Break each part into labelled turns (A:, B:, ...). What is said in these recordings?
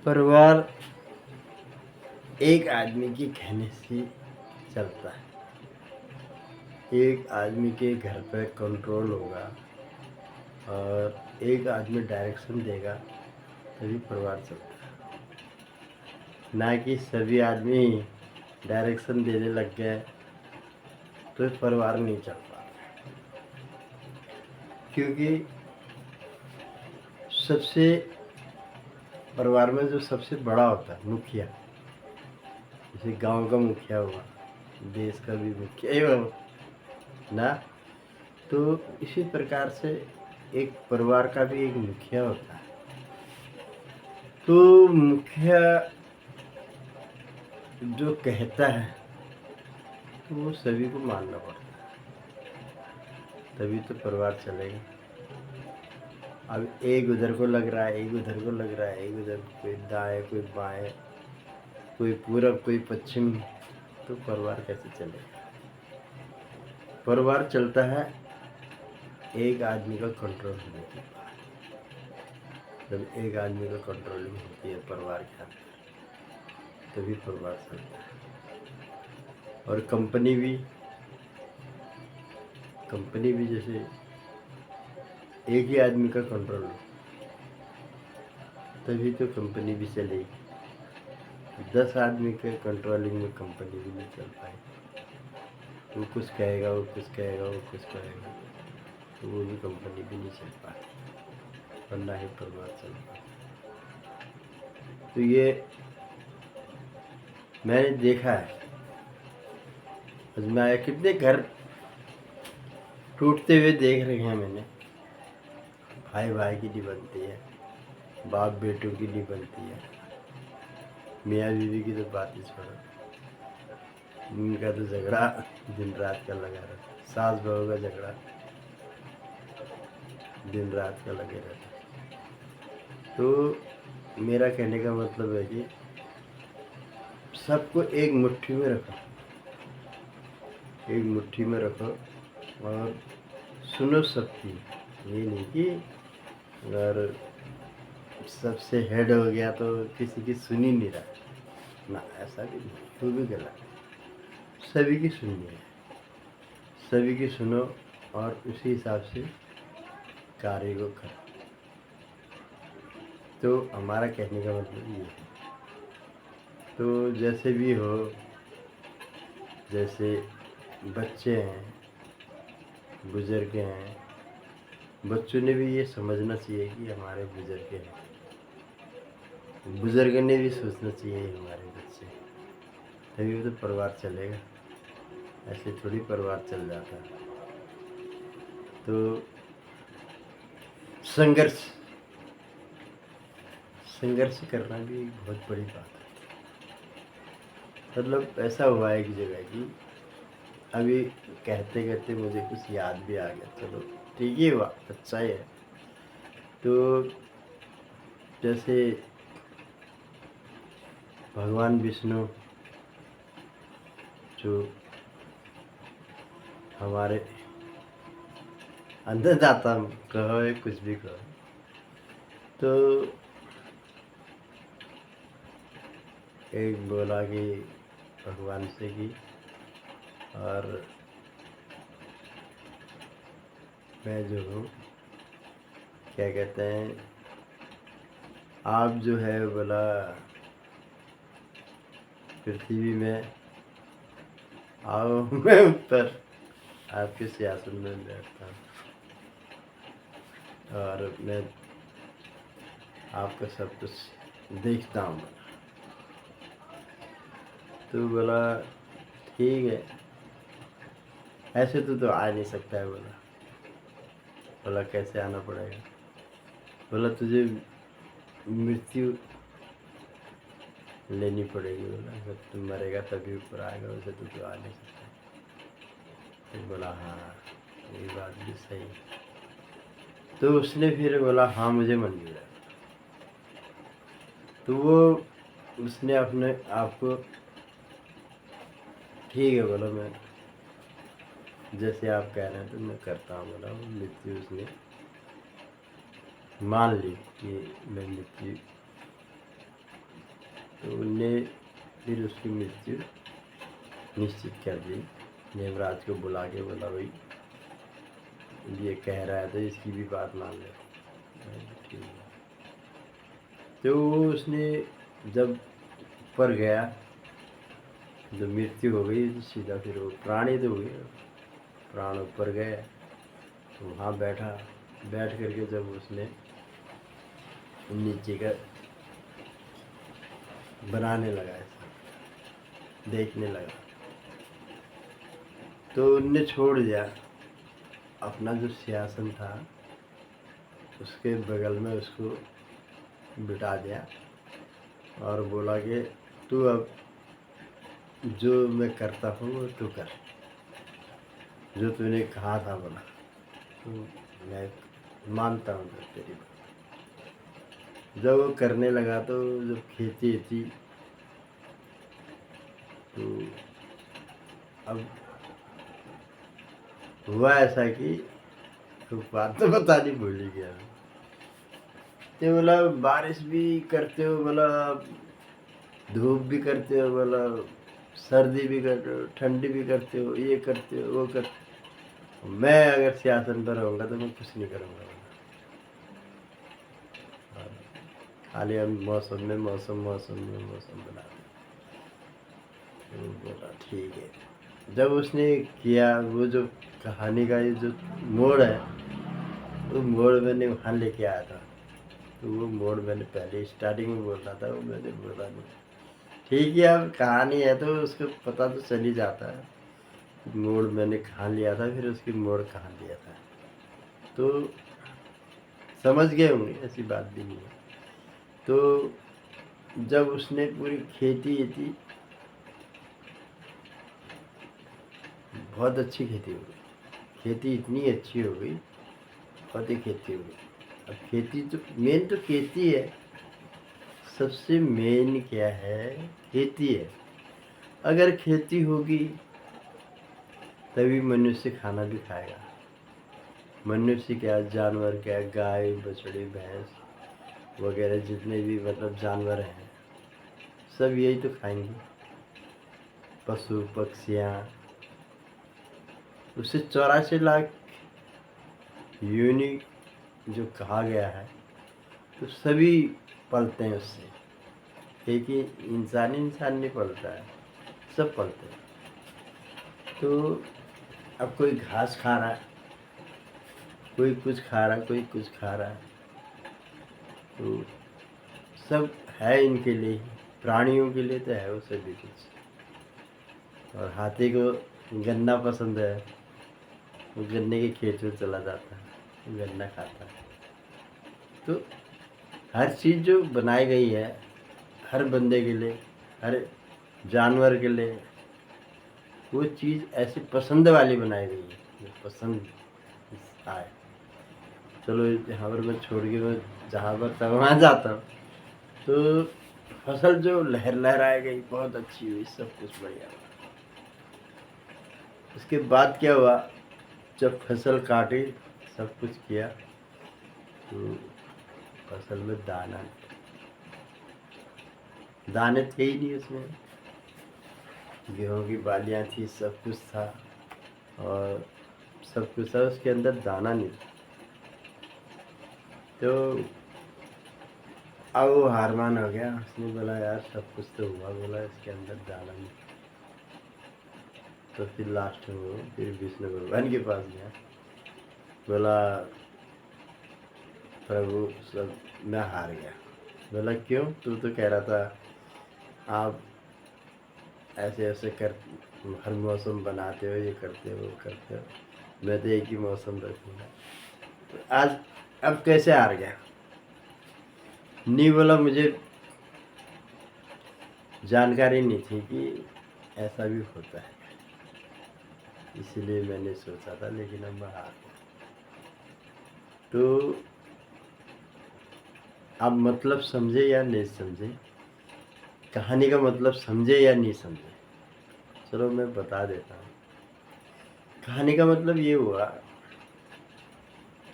A: परिवार एक आदमी के कहने से चलता है। एक आदमी के घर पे कंट्रोल होगा और एक आदमी डायरेक्शन देगा तभी परिवार चलता है। ना कि सभी आदमी डायरेक्शन देने लग गए तो परिवार नहीं चल पाता। क्योंकि सबसे परिवार में जो सबसे बड़ा होता है मुखिया, जैसे गांव का मुखिया हुआ, देश का भी मुखिया ही हुआ ना, तो इसी प्रकार से एक परिवार का भी एक मुखिया होता है। तो मुखिया जो कहता है तो वो सभी को मानना पड़ता है, तभी तो परिवार चलेगा। अब एक उधर को लग रहा है, एक उधर को लग रहा है, एक उधर कोई दाएं कोई बाएं, कोई पूरब कोई पश्चिम, तो परिवार कैसे चलेगा? परिवार चलता है एक आदमी का कंट्रोल होने के बाद। जब एक आदमी का कंट्रोलिंग होती है परिवार के अंदर तभी परिवार चलता है। और कंपनी भी जैसे एक ही आदमी का कंट्रोल हो तभी तो कंपनी भी चलेगी। 10 आदमी के कंट्रोलिंग में कंपनी भी नहीं चल पाएगी। वो कुछ कहेगा, वो कुछ कहेगा, वो कुछ कहेगा, तो वो भी कंपनी भी नहीं चल पाती और ना ही परिवार चल पाता। तो ये मैंने देखा है, आजमाया, कितने घर टूटते हुए देख रहे हैं मैंने। भाई भाई की नहीं बनती है, बाप बेटों की नहीं बनती है, मियाँ बीवी की तो बात ही छोड़ो, उनका तो झगड़ा दिन रात का लगा रहता है। सास बहू का झगड़ा दिन रात का लगे रहता है। तो मेरा कहने का मतलब है कि सबको एक मुट्ठी में रखो, एक मुट्ठी में रखो और सुनो सबकी। ये नहीं कि अगर सबसे हेड हो गया तो किसी की सुन ही नहीं रहा ना, ऐसा भी नहीं, वो भी गलत है। सभी की सुननी है, सभी की सुनो और उसी हिसाब से कार्य को करो। तो हमारा कहने का मतलब ये है। तो जैसे भी हो, जैसे बच्चे हैं, बुजुर्ग हैं, बच्चों ने भी ये समझना चाहिए कि हमारे बुजुर्ग हैं, बुजुर्ग ने भी सोचना चाहिए हमारे बच्चे, तभी तो परिवार चलेगा। ऐसे थोड़ी परिवार चल जाता है। तो संघर्ष करना भी एक बहुत बड़ी बात है। मतलब ऐसा हुआ एक जगह की, अभी कहते कहते मुझे कुछ याद भी आ गया। चलो ठीक ही हुआ, अच्छा ही है। तो जैसे भगवान विष्णु जो हमारे अन्नदाता कहो या कुछ भी कहो, तो एक बोला कि भगवान से कि और मैं जो हूँ, क्या कहते हैं, आप जो है बोला पृथ्वी में आओ, मैं ऊपर आपके सिंहासन में बैठता हूँ और मैं आपका सब कुछ देखता हूँ। तो बोला ठीक है, ऐसे तो आ नहीं सकता है। बोला कैसे आना पड़ेगा? बोला तुझे मृत्यु लेनी पड़ेगी। बोला जब तुम मरेगा तभी ऊपर आएगा, वैसे तो आ नहीं सकता। तो बोला हाँ, ये बात भी सही। तो उसने फिर बोला हाँ मुझे मंजूर है। तो वो उसने अपने आप को ठीक है बोला, मैं जैसे आप कह रहे हैं तो मैं करता हूँ। बोला वो मृत्यु उसने मान ली कि मैं मृत्यु तो उनने फिर उसकी मृत्यु निश्चित कर दी। नेमराज को बुला के बोला भाई ये कह रहा है तो इसकी भी बात मान ले। ठीक है। तो उसने जब ऊपर गया, जब मृत्यु हो गई तो सीधा फिर वो प्राणी तो हो गया, प्राण ऊपर गए तो वहाँ बैठा, बैठ करके जब उसने नीचे का बनाने लगा, ऐसा देखने लगा, तो उनने छोड़ दिया अपना जो सिंहासन था, उसके बगल में उसको बिठा दिया और बोला कि तू अब जो मैं करता हूँ वो तू कर, जो तूने कहा था बोला तो मैं मानता हूँ तेरी बात। जब वो करने लगा तो जब खेती थी तो अब हुआ ऐसा कि तो बात तो बता नहीं, भूल ही गया। तो बोला बारिश भी करते हो, बोला धूप भी करते हो, बोला सर्दी भी करते हो, ठंडी भी करते हो, ये करते हो वो करते हो, मैं अगर सिंहासन पर रहूँगा तो मैं कुछ नहीं करूँगा। खाली हम मौसम में मौसम बना दें। तो बोला ठीक है। जब उसने किया, वो जो कहानी का ये जो मोड़ है, वो मोड़ मैंने वहाँ लेके आया था। तो वो मोड़ मैंने पहले स्टार्टिंग में बोलना था, वो मैंने बोला नहीं। ठीक है, अब कहानी है तो उसको पता तो चल ही जाता है मोड़ मैंने कहाँ लिया था, फिर उसकी मोड़ कहाँ लिया था, तो समझ गए होंगे, ऐसी बात भी नहीं है। तो जब उसने पूरी खेती थी, बहुत अच्छी खेती हो गई, खेती इतनी अच्छी हो गई, बहुत ही खेती हो गई। अब खेती तो मेन तो खेती है, सबसे मेन क्या है, खेती है। अगर खेती होगी तभी मनुष्य खाना भी खाएगा। मनुष्य क्या, जानवर क्या, गाय बछड़ी भैंस वगैरह जितने भी मतलब जानवर हैं, सब यही तो खाएंगे। पशु पक्षियाँ, उससे 84 लाख यूनिक जो कहा गया है, तो सभी पलते हैं उससे। एक ही इंसान नहीं पलता है, सब पलते हैं। तो अब कोई घास खा रहा है, कोई कुछ खा रहा है, कोई कुछ खा रहा है, तो सब है इनके लिए ही, प्राणियों के लिए तो है वो सभी कुछ। और हाथी को गन्ना पसंद है, वो गन्ने के खेत में चला जाता है, गन्ना खाता है। तो हर चीज़ जो बनाई गई है हर बंदे के लिए, हर जानवर के लिए, वो चीज़ ऐसी पसंद वाली बनाई गई है जो पसंद आए। चलो यहाँ पर मैं छोड़ के मैं जहाँ पर तब वहाँ जाता हूँ, तो फसल जो लहराई गई बहुत अच्छी हुई, सब कुछ बढ़िया हुआ। उसके बाद क्या हुआ, जब फसल काटी, सब कुछ किया, तो फसल में दाने थे ही नहीं उसमें। गेहूं की बालियां थी, सब कुछ था और सब कुछ था, उसके अंदर दाना नहीं था। तो अब वो हारमान हो गया, उसने बोला यार सब कुछ तो हुआ, बोला इसके अंदर दाना नहीं। तो फिर लास्ट में वो फिर विष्णु भगवान के पास गया, बोला प्रभु सब मैं हार गया। बोला क्यों, तू तो कह रहा था आप ऐसे ऐसे कर हर मौसम बनाते हो, ये करते हो वो करते हो, मैं तो एक ही मौसम रखूँगा। तो आज अब कैसे हार गया? नहीं, बोला मुझे जानकारी नहीं थी कि ऐसा भी होता है, इसलिए मैंने सोचा था, लेकिन अब मैं हार गया। तो आप मतलब समझे या नहीं समझे, कहानी का मतलब समझे या नहीं समझे, चलो मैं बता देता हूँ। कहानी का मतलब ये हुआ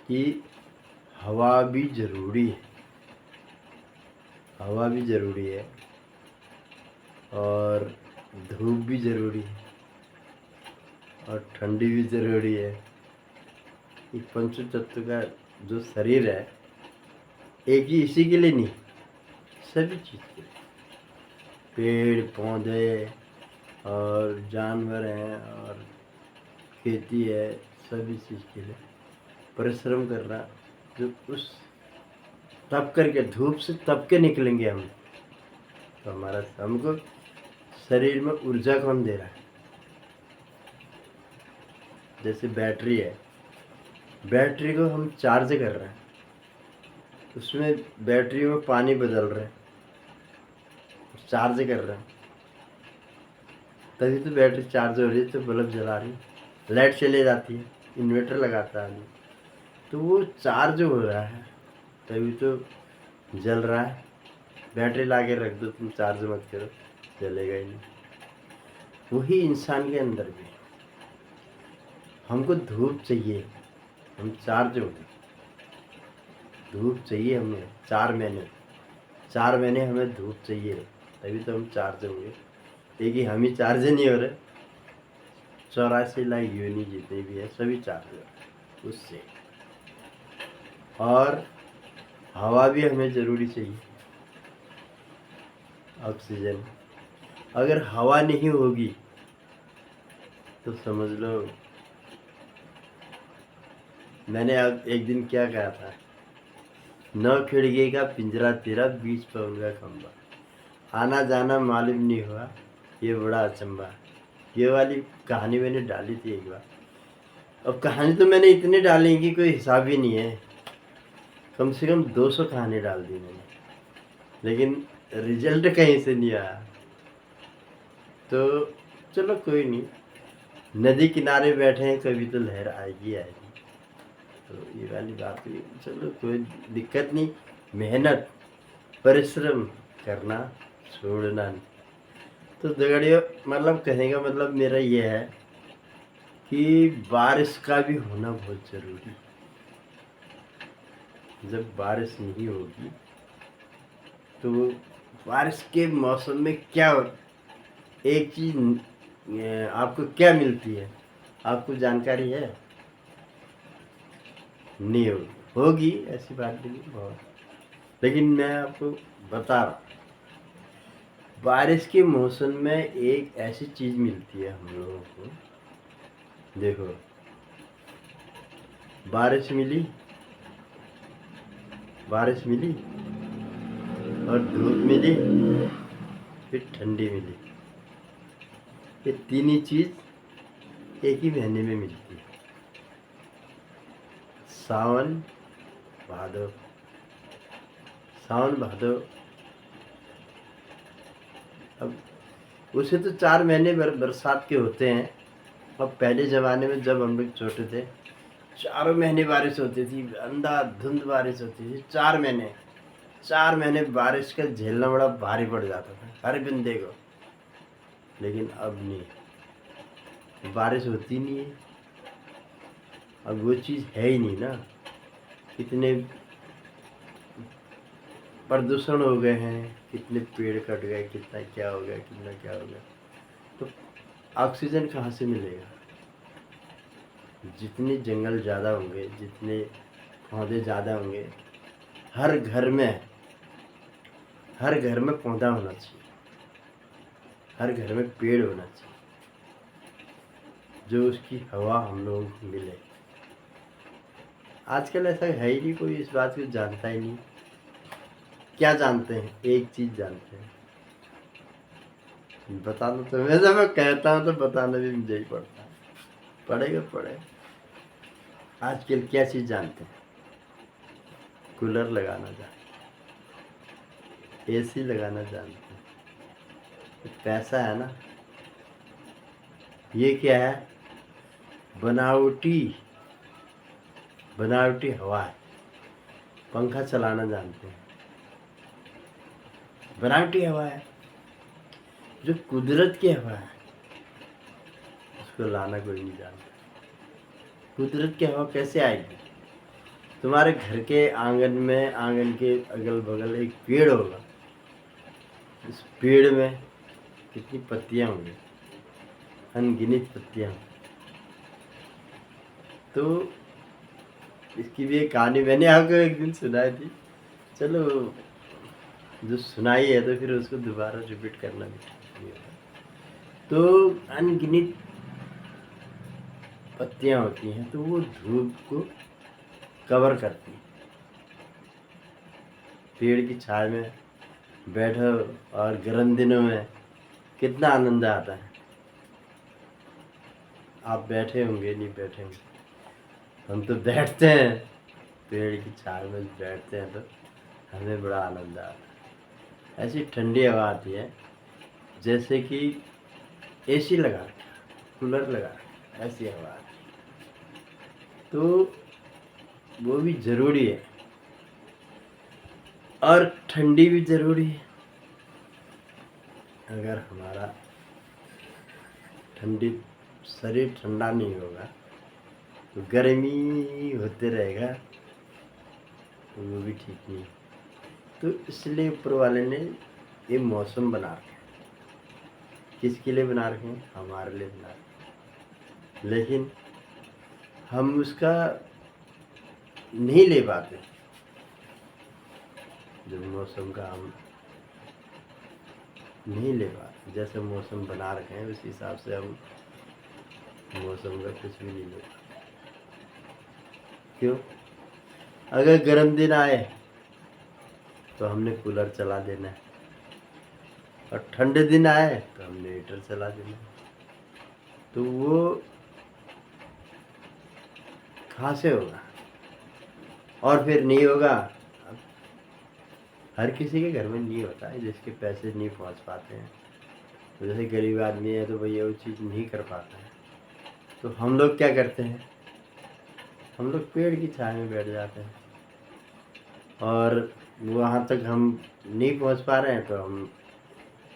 A: कि हवा भी ज़रूरी है, हवा भी ज़रूरी है, और धूप भी ज़रूरी है और ठंडी भी ज़रूरी है। ये पंच तत्व का जो शरीर है, एक ही इसी के लिए नहीं, सभी चीज़ के लिए, पेड़ पौधे और जानवर हैं और खेती है, सभी चीज़ के लिए परिश्रम करना। जो उस तप करके, धूप से तप के निकलेंगे हम, तो हमारा हमको शरीर में ऊर्जा कौन दे रहा है? जैसे बैटरी है, बैटरी को हम चार्ज कर रहे हैं, उसमें बैटरी में पानी बदल रहे हैं, चार्ज कर रहे हैं, तभी तो बैटरी चार्ज हो रही है, तो बल्ब जला रही है, लाइट चले जाती है, इन्वर्टर लगाता है आदमी, तो वो चार्ज हो रहा है, तभी तो जल रहा है। बैटरी ला के रख दो, तुम चार्ज मत करो, जलेगा ही नहीं। वही इंसान के अंदर भी हमको धूप चाहिए, हम चार्ज होंगे। धूप चाहिए हमें 4 महीने हमें धूप चाहिए, तभी तो हम चार्ज होंगे। लेकिन हम ही चार्ज नहीं हो रहे, 84 लाख योनि जितने भी है सभी चार्ज हो रहे उससे। और हवा भी हमें ज़रूरी चाहिए, ऑक्सीजन। अगर हवा नहीं होगी तो समझ लो, मैंने अब एक दिन क्या कहा था, 9 खिड़की का पिंजरा तेरा, 20 पवन का खंबा, आना जाना मालूम नहीं हुआ, ये बड़ा अचंबा। ये वाली कहानी मैंने डाली थी एक बार। अब कहानी तो मैंने इतनी डाली कि कोई हिसाब ही नहीं है, कम से कम 200 कहानी डाल दी मैंने, लेकिन रिजल्ट कहीं से नहीं आया। तो चलो कोई नहीं, नदी किनारे बैठे हैं, कभी तो लहर आएगी आएगी। तो ये वाली बात हुई, चलो कोई दिक्कत नहीं, मेहनत परिश्रम करना छोड़ना नहीं। तो दगड़ियों, मतलब कहने का मतलब मेरा ये है कि बारिश का भी होना बहुत ज़रूरी है। जब बारिश नहीं होगी तो बारिश के मौसम में क्या, एक चीज़ आपको क्या मिलती है, आपको जानकारी है? नहीं होगी ऐसी बात नहीं बहुत, लेकिन मैं आपको बता रहा हूँ, बारिश के मौसम में एक ऐसी चीज़ मिलती है हम लोगों को। देखो, बारिश मिली और धूप मिली, फिर ठंडी मिली। ये तीन ही चीज़ एक ही महीने में मिलती है, सावन भादो। अब उसे तो 4 महीने बरसात के होते हैं। अब पहले ज़माने में जब हम लोग छोटे थे, 4 महीने बारिश होती थी, अंधाधुंध बारिश होती थी। 4 महीने बारिश का झेलना बड़ा भारी पड़ जाता था हर बंदे को। लेकिन अब नहीं, बारिश होती नहीं है, अब वो चीज़ है ही नहीं ना। कितने प्रदूषण हो गए हैं, कितने पेड़ कट गए, कितना क्या हो गया, कितना क्या हो गया। तो ऑक्सीजन कहाँ से मिलेगा? जितने जंगल ज़्यादा होंगे, जितने पौधे ज़्यादा होंगे, हर घर में पौधा होना चाहिए, हर घर में पेड़ होना चाहिए, जो उसकी हवा हम लोगों को मिले। आजकल ऐसा है ही नहीं, कोई इस बात को जानता ही नहीं। क्या जानते हैं? एक चीज़ जानते हैं, बताना तो वैसे मैं कहता हूँ तो बताना भी मुझे ही पड़ता है, पड़े। आजकल क्या चीज़ जानते हैं? कूलर लगाना जानते, एसी लगाना जानते हैं। पैसा है ना, ये क्या है? बनावटी हवा है। पंखा चलाना जानते हैं, बनावटी हवा है। जो कुदरत की हवा है उसको लाना कोई नहीं जानता। कुदरत की हवा कैसे आएगी? तुम्हारे घर के आंगन के अगल बगल एक पेड़ होगा, उस पेड़ में कितनी पत्तियां होंगी, अनगिनत पत्तियां। तो इसकी भी एक कहानी मैंने आपको एक दिन सुनाई थी। चलो, जो सुनाई है तो फिर उसको दोबारा रिपीट करना भी ठीक नहीं होगा। तो अनगिनत पत्तियां होती हैं, तो वो धूप को कवर करती हैं। पेड़ की छाया में बैठो और गर्म दिनों में कितना आनंद आता है। आप बैठे होंगे, नहीं बैठे होंगे, हम तो बैठते हैं, पेड़ की छाया में बैठते हैं तो हमें बड़ा आनंद आता है। ऐसी ठंडी हवा आती है जैसे कि एसी लगा रखा, कूलर लगा रखा, ऐसी हवा आती है। तो वो भी ज़रूरी है और ठंडी भी ज़रूरी है। अगर हमारा ठंडी शरीर ठंडा नहीं होगा तो गर्मी होते रहेगा, तो वो भी ठीक नहीं। तो इसलिए ऊपर वाले ने ये मौसम बना रखे। किसके लिए बना रखे हैं? हमारे लिए बना रखे, लेकिन हम उसका नहीं ले पाते। जब मौसम का हम नहीं ले पाते, जैसे मौसम बना रखे हैं उस हिसाब से हम मौसम का कुछ भी नहीं ले पाते। क्यों? अगर गर्म दिन आए तो हमने कूलर चला देना है, और ठंडे दिन आए तो हमने हीटर चला देना है। तो वो कहाँ से होगा? और फिर नहीं होगा। अब हर किसी के घर में नहीं होता है, जिसके पैसे नहीं पहुंच पाते हैं। तो जैसे गरीब आदमी है तो भैया वो चीज़ नहीं कर पाता है, तो हम लोग क्या करते हैं? हम लोग पेड़ की छाया में बैठ जाते हैं, और वहाँ तक हम नहीं पहुँच पा रहे हैं तो हम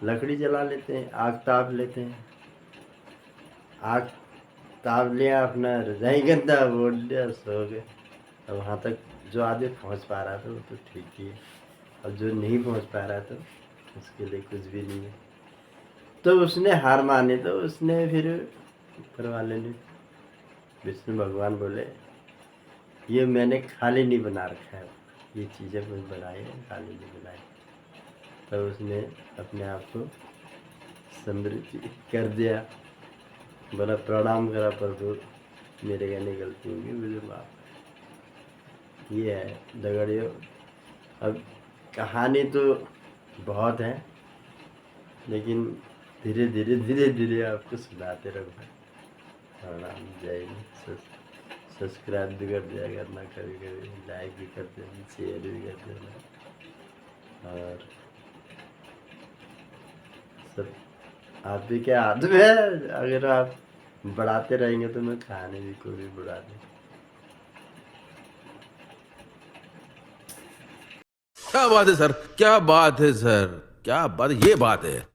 A: लकड़ी जला लेते हैं, आग ताप लेते हैं। आग ताप लिया, अपना रजाई गंदा ओढ़ लिया, सो गए। अब वहाँ तक जो आदमी पहुँच पा रहा था वो तो ठीक ही है, और जो नहीं पहुँच पा रहा था उसके लिए कुछ भी नहीं है। तो उसने हार मानी, तो उसने फिर ऊपर वाले ने, विष्णु भगवान बोले, ये मैंने खाली नहीं बना रखा है, ये चीज़ें कुछ बनाई है, खाली नहीं बनाई। तो उसने अपने आप को समृद्धि कर दिया, बोला प्रणाम करा प्रभु, मेरे कहने गलती होगी, मुझे माफ। ये है दगड़ियों। अब कहानी तो बहुत है, लेकिन धीरे धीरे धीरे धीरे आपको सुनाते रहूँगा। प्रणाम, जय हिंद। सब्सक्राइब भी कर दिया करना, कभी कभी लाइक भी कर देना, शेयर भी कर देना, और सब आप भी क्या हाथ में है। अगर आप बढ़ाते रहेंगे तो मैं खाने भी को भी बढ़ा दूँ।
B: क्या बात है सर, क्या बात है सर, क्या बात, ये बात है।